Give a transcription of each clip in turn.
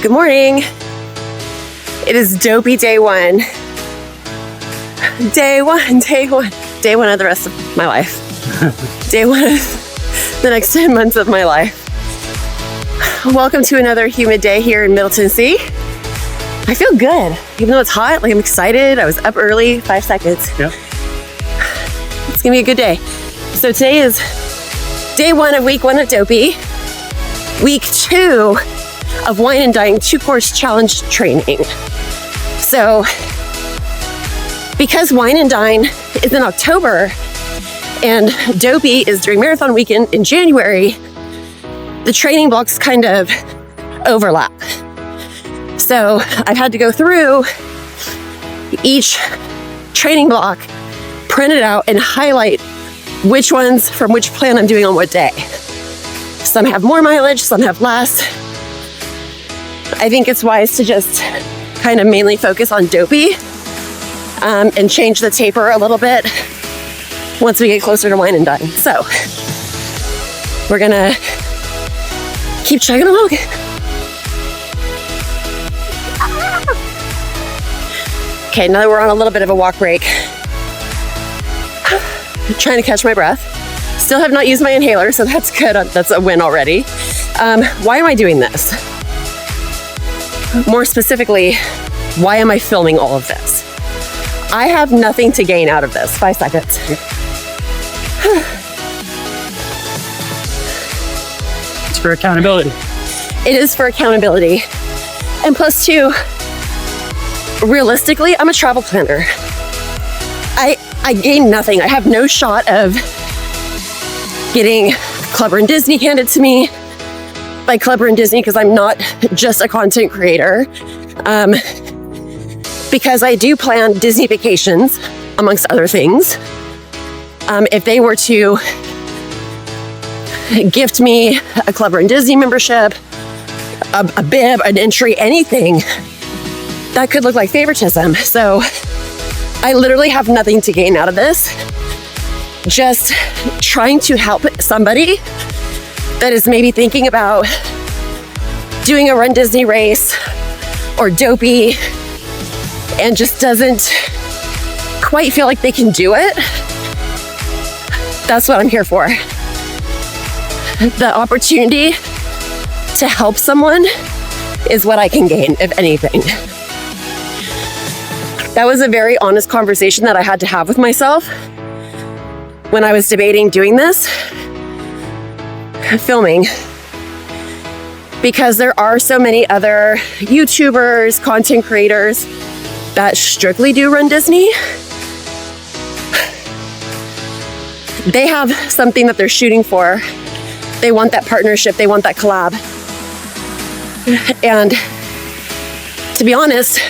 Good morning. It is Dopey day one. Day one of the rest of my life. Day one of the next 10 months of my life. Welcome to another humid day here in Middle Tennessee. I feel good. Even though it's hot, I'm excited. I was up early, 5 seconds. Yep. It's gonna be a good day. So today is day one of week 1 of Dopey. Week 2 of Wine Dine 2-course challenge training. So, because Wine Dine is in October and Dopey is during marathon weekend in January, the training blocks kind of overlap. So I've had to go through each training block, print it out, and highlight which ones from which plan I'm doing on what day. Some have more mileage, some have less. I think it's wise to just kind of mainly focus on Dopey and change the taper a little bit once we get closer to Wine and Dine. So we're gonna keep chugging along. Okay, now that we're on a little bit of a walk break, I'm trying to catch my breath. Still have not used my inhaler, so that's good. That's a win already. Why am I doing this? More specifically, why am I filming all of this? I have nothing to gain out of this. 5 seconds. It's for accountability. It is for accountability. And plus two, realistically, I'm a travel planner. I gain nothing. I have no shot of getting Club runDisney handed to me. By Club runDisney, because I'm not just a content creator. Because I do plan Disney vacations, amongst other things. If they were to gift me a Club runDisney membership, a bib, an entry, anything, that could look like favoritism. So I literally have nothing to gain out of this. Just trying to help somebody that is maybe thinking about doing a runDisney race or Dopey and just doesn't quite feel like they can do it. That's what I'm here for. The opportunity to help someone is what I can gain, if anything. That was a very honest conversation that I had to have with myself when I was debating doing this. Filming, because there are so many other YouTubers, content creators that strictly do runDisney. They have something that they're shooting for. They want that partnership, they want that collab. And to be honest,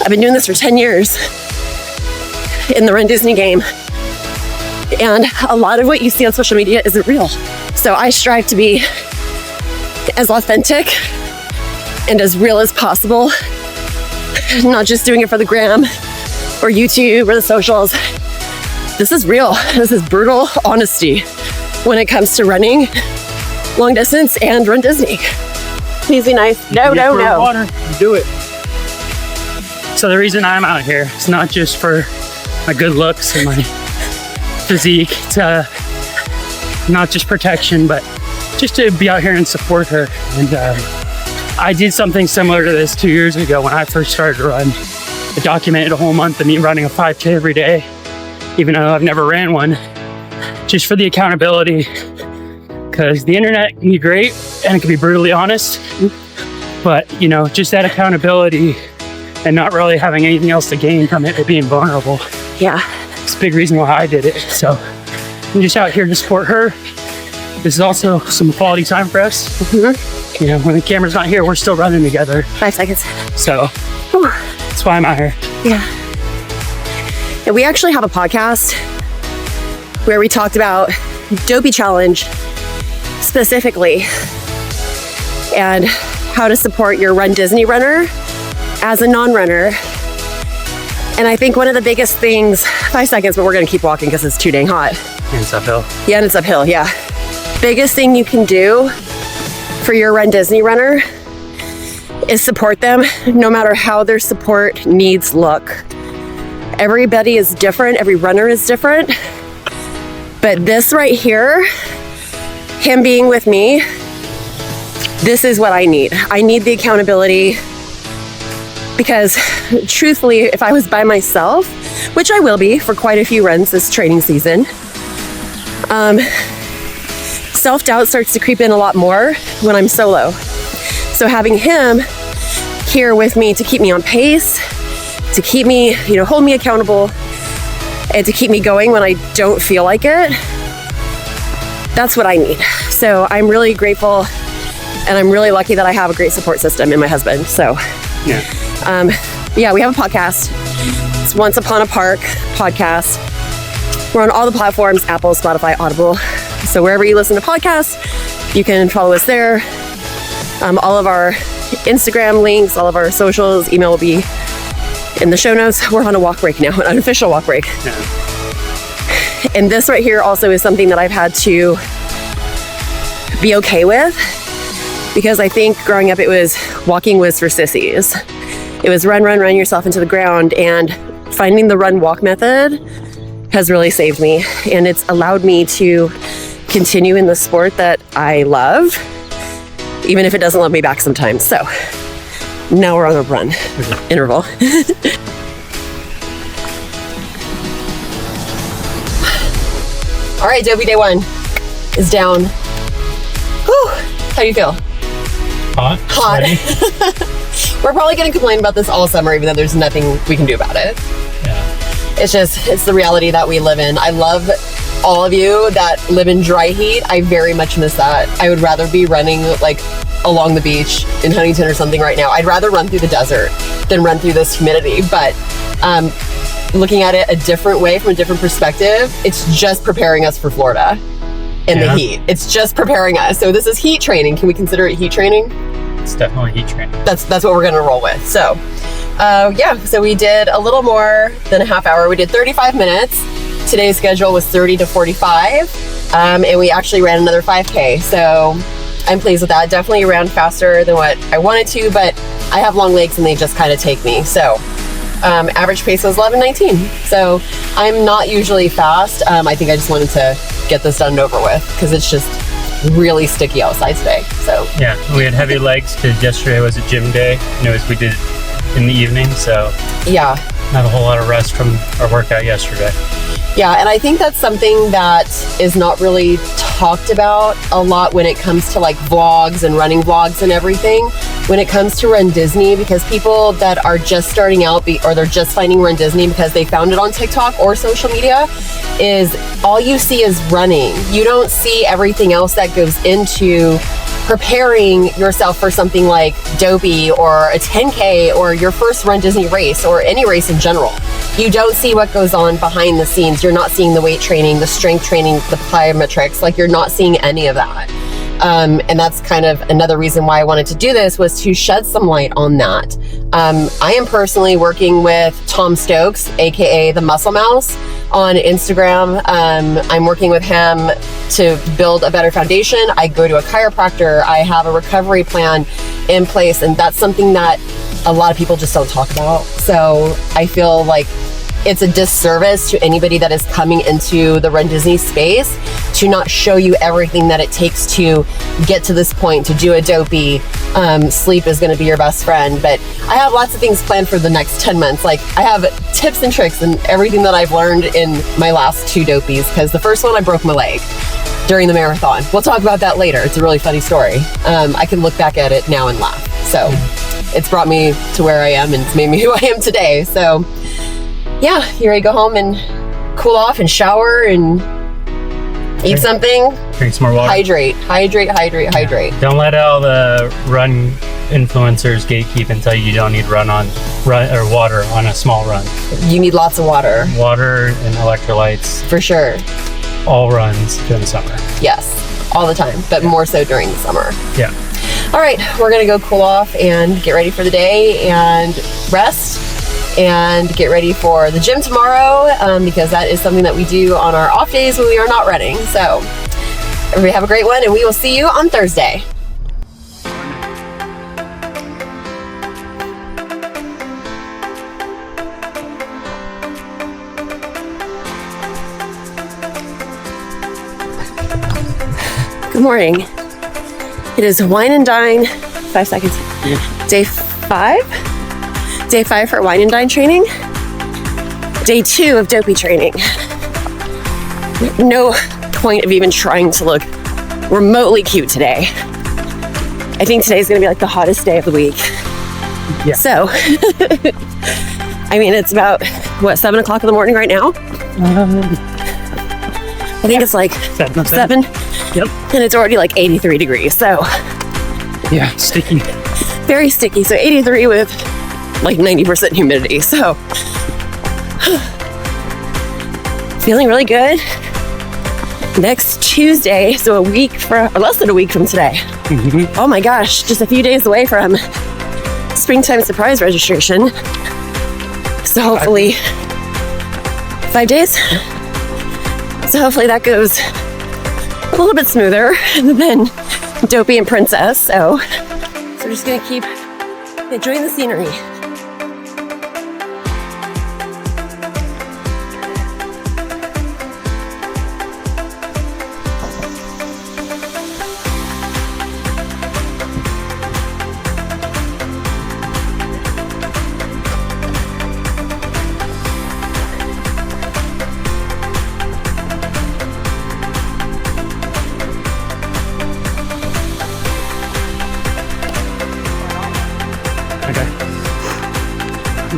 I've been doing this for 10 years in the runDisney game. And a lot of what you see on social media isn't real. So I strive to be as authentic and as real as possible, not just doing it for the gram or YouTube or the socials. This is real. This is brutal honesty when it comes to running long distance and runDisney. Easy, nice. No. Water, you do it. So the reason I'm out here is not just for my good looks and my physique, to not just protection, but just to be out here and support her. And I did something similar to this 2 years ago when I first started to run. I documented a whole month of me running a 5K every day, even though I've never ran one, just for the accountability, because the internet can be great and it can be brutally honest, but just that accountability and not really having anything else to gain from it or being vulnerable. Yeah. It's a big reason why I did it. So I'm just out here to support her. This is also some quality time for us. Mm-hmm. When the camera's not here, we're still running together. 5 seconds. So that's why I'm out here. Yeah. And we actually have a podcast where we talked about Dopey Challenge specifically and how to support your runDisney runner as a non-runner. And I think one of the biggest things, 5 seconds, but we're gonna keep walking because it's too dang hot. And it's uphill. Yeah, and it's uphill, yeah. Biggest thing you can do for your runDisney runner is support them no matter how their support needs look. Everybody is different, every runner is different, but this right here, him being with me, this is what I need. I need the accountability, because truthfully, if I was by myself, which I will be for quite a few runs this training season, self-doubt starts to creep in a lot more when I'm solo. So having him here with me to keep me on pace, to keep me, hold me accountable, and to keep me going when I don't feel like it, that's what I need. So I'm really grateful, and I'm really lucky that I have a great support system in my husband. So we have a podcast. It's Once Upon a Park podcast. We're on all the platforms, Apple, Spotify, Audible. So wherever you listen to podcasts, you can follow us there. All of our Instagram links, all of our socials, email will be in the show notes. We're on a walk break now, an unofficial walk break. Yeah. And this right here also is something that I've had to be okay with, because I think growing up it was walking was for sissies. It was run yourself into the ground, and finding the run walk method has really saved me, and it's allowed me to continue in the sport that I love, even if it doesn't love me back sometimes. So now we're on a run interval. All right, Dopey day 1 is down. Whew. How do you feel? Hot. We're probably going to complain about this all summer, even though there's nothing we can do about it. Yeah. It's the reality that we live in. I love all of you that live in dry heat. I very much miss that. I would rather be running like along the beach in Huntington or something right now. I'd rather run through the desert than run through this humidity. But looking at it a different way, from a different perspective, it's just preparing us for Florida in the heat. It's just preparing us. So this is heat training. Can we consider it heat training? It's definitely heat training. That's what we're gonna roll with. So so we did a little more than a half hour. We did 35 minutes. Today's schedule was 30 to 45, and we actually ran another 5K. So I'm pleased with that. Definitely ran faster than what I wanted to, but I have long legs and they just kind of take me. So average pace was 11:19. So I'm not usually fast. I think I just wanted to get this done and over with, because it's just really sticky outside today. So yeah, we had heavy legs because yesterday was a gym day, and we did in the evening, so yeah, not a whole lot of rest from our workout yesterday. Yeah, and I think that's something that is not really talked about a lot when it comes to like vlogs and running vlogs and everything. When it comes to runDisney, because people that are just starting out or they're just finding runDisney because they found it on TikTok or social media, is all you see is running. You don't see everything else that goes into preparing yourself for something like Dopey or a 10K or your first runDisney race or any race in general. You don't see what goes on behind the scenes. You're not seeing the weight training, the strength training, the plyometrics. Like, you're not seeing any of that. And that's kind of another reason why I wanted to do this, was to shed some light on that. I am personally working with Tom Stokes, aka the Muscle Mouse, on Instagram. I'm working with him to build a better foundation. I go to a chiropractor. I have a recovery plan in place, and that's something that a lot of people just don't talk about. So I feel like it's a disservice to anybody that is coming into the runDisney space to not show you everything that it takes to get to this point, to do a Dopey. Sleep is going to be your best friend, but I have lots of things planned for the next 10 months. Like, I have tips and tricks and everything that I've learned in my last 2 Dopeys, because the first one I broke my leg during the marathon. We'll talk about that later. It's a really funny story. I can look back at it now and laugh. So it's brought me to where I am, and it's made me who I am today. So yeah, you ready to go home and cool off and shower and eat something? Drink some more water. Hydrate. Don't let all the run influencers gatekeep and tell you don't need run or water on a small run. You need lots of water. Water and electrolytes. For sure. All runs during the summer. Yes, all the time, but more so during the summer. Yeah. All right, we're gonna go cool off and get ready for the day and rest and get ready for the gym tomorrow, because that is something that we do on our off days when we are not running. So everybody have a great one, and we will see you on Thursday. Good morning. It is Wine Dine, 5 seconds. Day 5? Day 5 for Wine Dine training. Day 2 of Dopey training. No point of even trying to look remotely cute today. I think today's gonna be like the hottest day of the week. Yeah. So, I mean, it's about, 7 o'clock in the morning right now? I think it's like 7. Yep. And it's already like 83 degrees, so. Yeah, sticky. Very sticky, so 83 with like 90% humidity, so. Feeling really good. Next Tuesday, so less than a week from today. Mm-hmm. Oh my gosh, just a few days away from springtime surprise registration. So hopefully, 5 days? So hopefully that goes a little bit smoother than Dopey and Princess. So we're just gonna keep enjoying the scenery.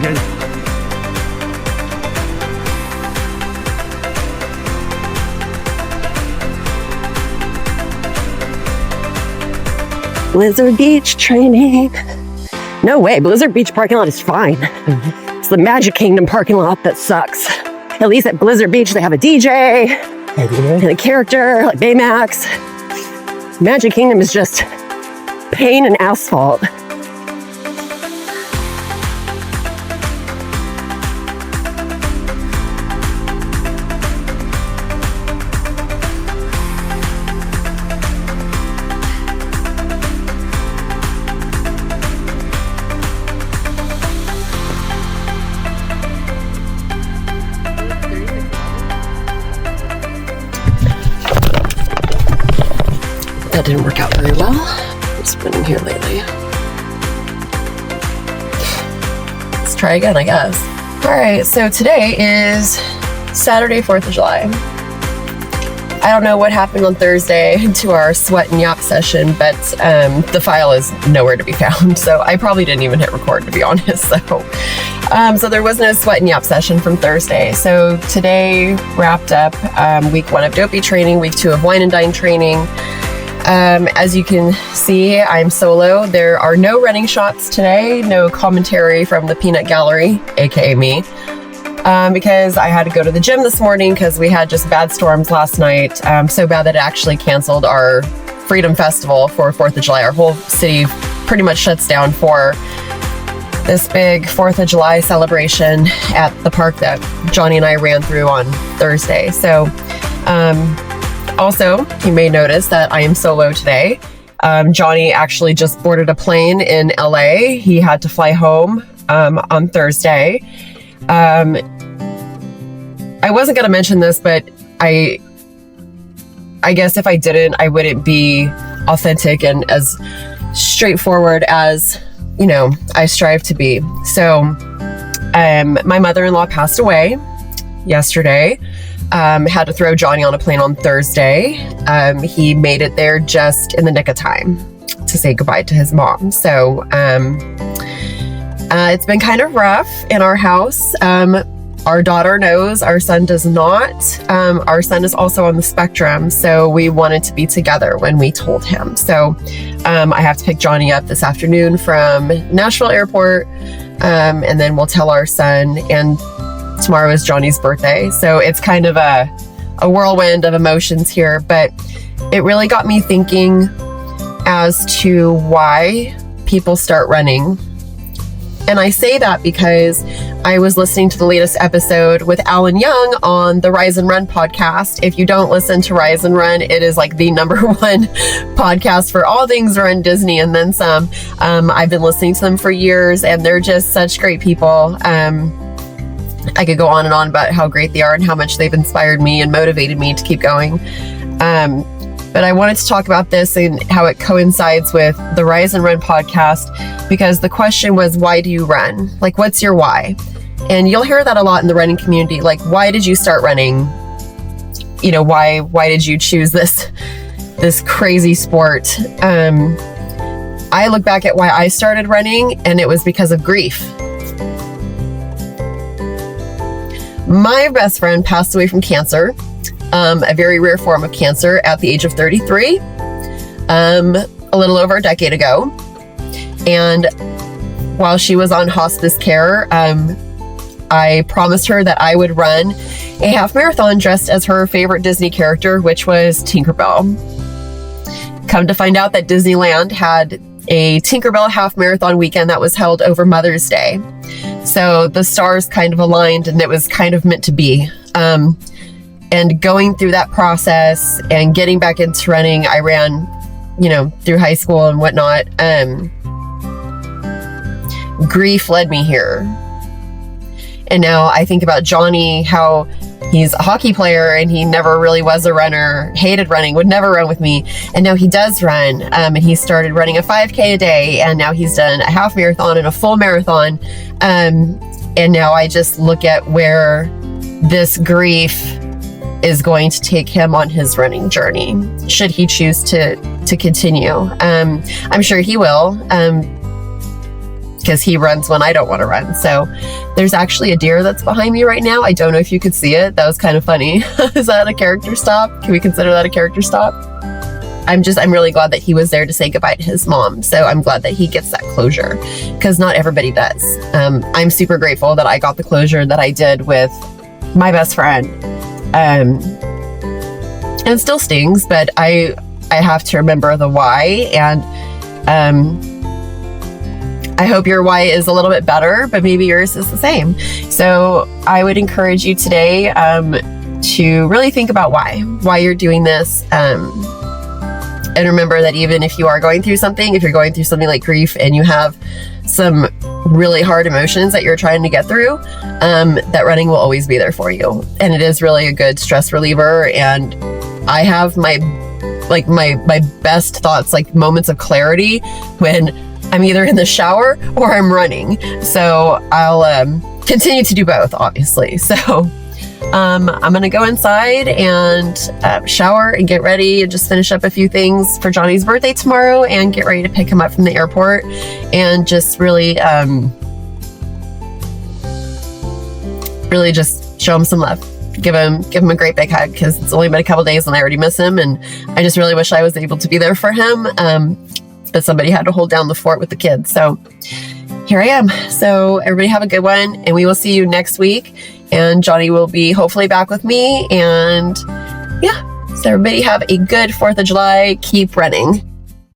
Good. Blizzard Beach training. No way, Blizzard Beach parking lot is fine. It's the Magic Kingdom parking lot that sucks. At least at Blizzard Beach, they have a DJ and a character like Baymax. Magic Kingdom is just pain and asphalt. That didn't work out very well. What's been in here lately? Let's try again, I guess. All right, so today is Saturday, 4th of July. I don't know what happened on Thursday to our sweat and yap session, but the file is nowhere to be found. So I probably didn't even hit record, to be honest. So there was no sweat and yap session from Thursday. So today wrapped up week 1 of Dopey training, week 2 of Wine Dine training. As you can see, I'm solo. There are no running shots today, no commentary from the peanut gallery, aka me, because I had to go to the gym this morning because we had just bad storms last night, so bad that it actually canceled our Freedom Festival for 4th of July. Our whole city pretty much shuts down for this big 4th of July celebration at the park that Johnny and I ran through on Thursday. So, also, you may notice that I am solo today. Johnny actually just boarded a plane in LA. He had to fly home on Thursday. I wasn't going to mention this, but I guess if I didn't, I wouldn't be authentic and as straightforward as, I strive to be. So, my mother-in-law passed away yesterday. Had to throw Johnny on a plane on Thursday. He made it there just in the nick of time to say goodbye to his mom. So it's been kind of rough in our house. Our daughter knows, our son does not. Our son is also on the spectrum, so we wanted to be together when we told him. So I have to pick Johnny up this afternoon from Nashville Airport, and then we'll tell our son, and tomorrow is Johnny's birthday. So it's kind of a whirlwind of emotions here, but it really got me thinking as to why people start running. And I say that because I was listening to the latest episode with Alan Young on the Rise and Run podcast. If you don't listen to Rise and Run, it is like the number 1 podcast for all things runDisney and then some. I've been listening to them for years and they're just such great people. I could go on and on about how great they are and how much they've inspired me and motivated me to keep going. But I wanted to talk about this and how it coincides with the Rise and Run podcast, because the question was, why do you run? Like, what's your why? And you'll hear that a lot in the running community. Like, why did you start running? You know, why did you choose this crazy sport? I look back at why I started running, and it was because of grief. My best friend passed away from cancer, a very rare form of cancer, at the age of 33, a little over a decade ago. And while she was on hospice care, I promised her that I would run a half marathon dressed as her favorite Disney character, which was Tinkerbell. Come to find out that Disneyland had a Tinkerbell half marathon weekend that was held over Mother's Day. So the stars kind of aligned, and it was kind of meant to be. And going through that process and getting back into running, I ran, through high school and whatnot. Grief led me here. And now I think about Johnny, how he's a hockey player and he never really was a runner, hated running, would never run with me. And now he does run. And he started running a 5K a day. And now he's done a half marathon and a full marathon. And now I just look at where this grief is going to take him on his running journey, should he choose to continue. I'm sure he will, because he runs when I don't want to run. So there's actually a deer that's behind me right now. I don't know if you could see it. That was kind of funny. Is that a character stop? Can we consider that a character stop? I'm really glad that he was there to say goodbye to his mom. So I'm glad that he gets that closure, because not everybody does. I'm super grateful that I got the closure that I did with my best friend. And it still stings, but I have to remember the why. And I hope your why is a little bit better, but maybe yours is the same. So I would encourage you today to really think about why you're doing this. And remember that even if you are going through something, if you're going through something like grief and you have some really hard emotions that you're trying to get through, that running will always be there for you. And it is really a good stress reliever. And I have my best thoughts, like moments of clarity, when I'm either in the shower or I'm running. So I'll continue to do both, obviously. So I'm going to go inside and shower and get ready and just finish up a few things for Johnny's birthday tomorrow and get ready to pick him up from the airport, and just really just show him some love. Give him a great big hug, because it's only been a couple days and I already miss him, and I just really wish I was able to be there for him. But somebody had to hold down the fort with the kids. So here I am. So everybody have a good one, and we will see you next week. And Johnny will be hopefully back with me. And yeah, so everybody have a good 4th of July. Keep running.